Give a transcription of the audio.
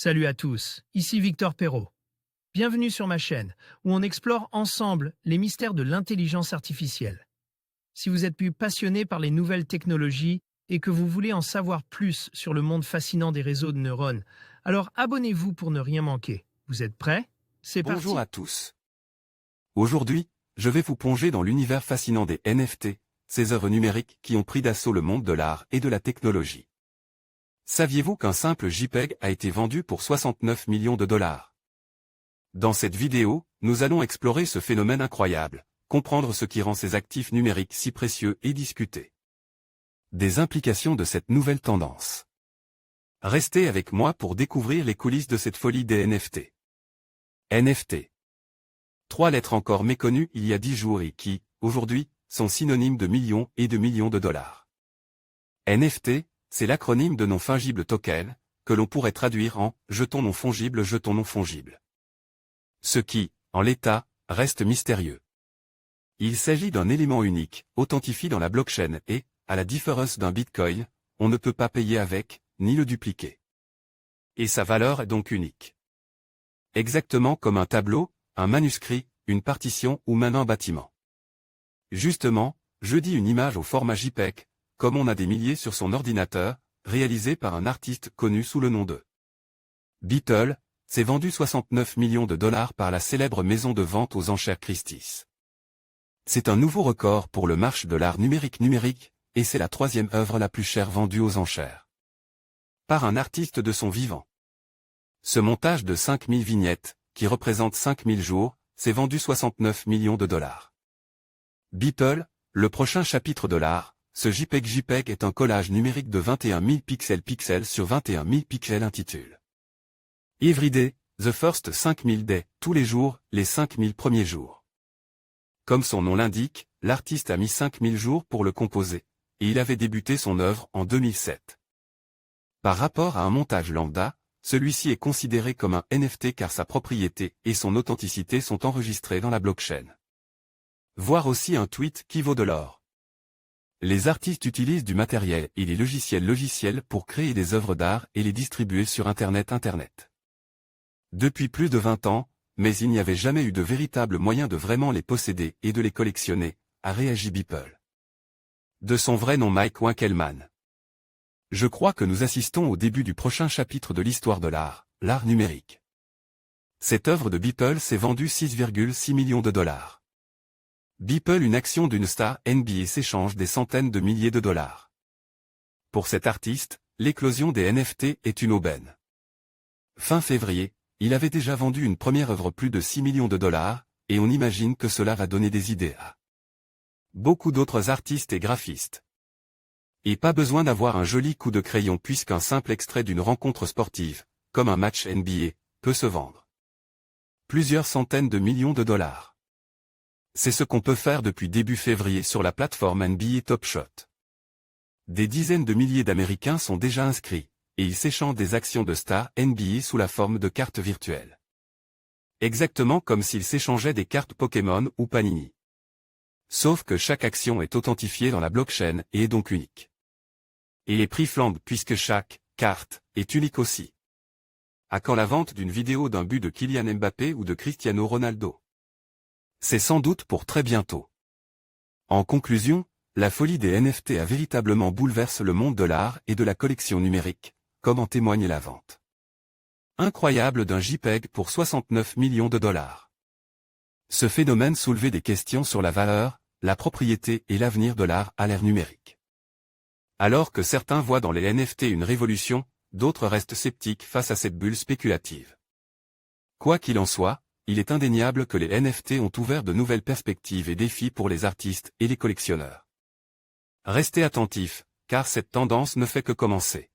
Salut à tous, ici Victor Perrault. Bienvenue sur ma chaîne, où on explore ensemble les mystères de l'intelligence artificielle. Si vous êtes plus passionné par les nouvelles technologies et que vous voulez en savoir plus sur le monde fascinant des réseaux de neurones, alors abonnez-vous pour ne rien manquer. Vous êtes prêts? C'est parti. Bonjour à tous. Aujourd'hui, je vais vous plonger dans l'univers fascinant des NFT, ces œuvres numériques qui ont pris d'assaut le monde de l'art et de la technologie. Saviez-vous qu'un simple JPEG a été vendu pour 69 millions de dollars? Dans cette vidéo, nous allons explorer ce phénomène incroyable, comprendre ce qui rend ces actifs numériques si précieux et discuter des implications de cette nouvelle tendance. Restez avec moi pour découvrir les coulisses de cette folie des NFT. NFT. 3 lettres encore méconnues il y a 10 jours et qui, aujourd'hui, sont synonymes de millions et de millions de dollars. NFT, c'est l'acronyme de non fungible token, que l'on pourrait traduire en « jeton non fongible, jeton non fongible ». Ce qui, en l'état, reste mystérieux. Il s'agit d'un élément unique, authentifié dans la blockchain et, à la différence d'un bitcoin, on ne peut pas payer avec, ni le dupliquer. Et sa valeur est donc unique. Exactement comme un tableau, un manuscrit, une partition ou même un bâtiment. Justement, je dis une image au format JPEG, comme on a des milliers sur son ordinateur, réalisé par un artiste connu sous le nom de Beeple, s'est vendu 69 millions de dollars par la célèbre maison de vente aux enchères Christie's. C'est un nouveau record pour le marché de l'art numérique, et c'est la 3e œuvre la plus chère vendue aux enchères par un artiste de son vivant. Ce montage de 5000 vignettes, qui représente 5000 jours, s'est vendu 69 millions de dollars. Beeple, le prochain chapitre de l'art, ce JPEG est un collage numérique de 21 000 pixels sur 21 000 pixels intitule Every Day, the first 5000 days, tous les jours, les 5000 premiers jours. Comme son nom l'indique, l'artiste a mis 5000 jours pour le composer, et il avait débuté son œuvre en 2007. Par rapport à un montage lambda, celui-ci est considéré comme un NFT car sa propriété et son authenticité sont enregistrées dans la blockchain. Voir aussi un tweet qui vaut de l'or. Les artistes utilisent du matériel et les logiciels pour créer des œuvres d'art et les distribuer sur Internet. Depuis plus de 20 ans, mais il n'y avait jamais eu de véritable moyen de vraiment les posséder et de les collectionner, a réagi Beeple. De son vrai nom Mike Winkelmann. Je crois que nous assistons au début du prochain chapitre de l'histoire de l'art numérique. Cette œuvre de Beeple s'est vendue 6,6 millions de dollars. Beeple, une action d'une star NBA s'échange des centaines de milliers de dollars. Pour cet artiste, l'éclosion des NFT est une aubaine. Fin février, il avait déjà vendu une première œuvre plus de 6 millions de dollars, et on imagine que cela va donner des idées à beaucoup d'autres artistes et graphistes. Et pas besoin d'avoir un joli coup de crayon puisqu'un simple extrait d'une rencontre sportive, comme un match NBA, peut se vendre plusieurs centaines de millions de dollars. C'est ce qu'on peut faire depuis début février sur la plateforme NBA Top Shot. Des dizaines de milliers d'Américains sont déjà inscrits, et ils s'échangent des actions de stars NBA sous la forme de cartes virtuelles. Exactement comme s'ils s'échangeaient des cartes Pokémon ou Panini. Sauf que chaque action est authentifiée dans la blockchain et est donc unique. Et les prix flambent puisque chaque carte est unique aussi. À quand la vente d'une vidéo d'un but de Kylian Mbappé ou de Cristiano Ronaldo? C'est sans doute pour très bientôt. En conclusion, la folie des NFT a véritablement bouleversé le monde de l'art et de la collection numérique, comme en témoigne la vente incroyable d'un JPEG pour 69 millions de dollars. Ce phénomène soulevait des questions sur la valeur, la propriété et l'avenir de l'art à l'ère numérique. Alors que certains voient dans les NFT une révolution, d'autres restent sceptiques face à cette bulle spéculative. Quoi qu'il en soit, il est indéniable que les NFT ont ouvert de nouvelles perspectives et défis pour les artistes et les collectionneurs. Restez attentifs, car cette tendance ne fait que commencer.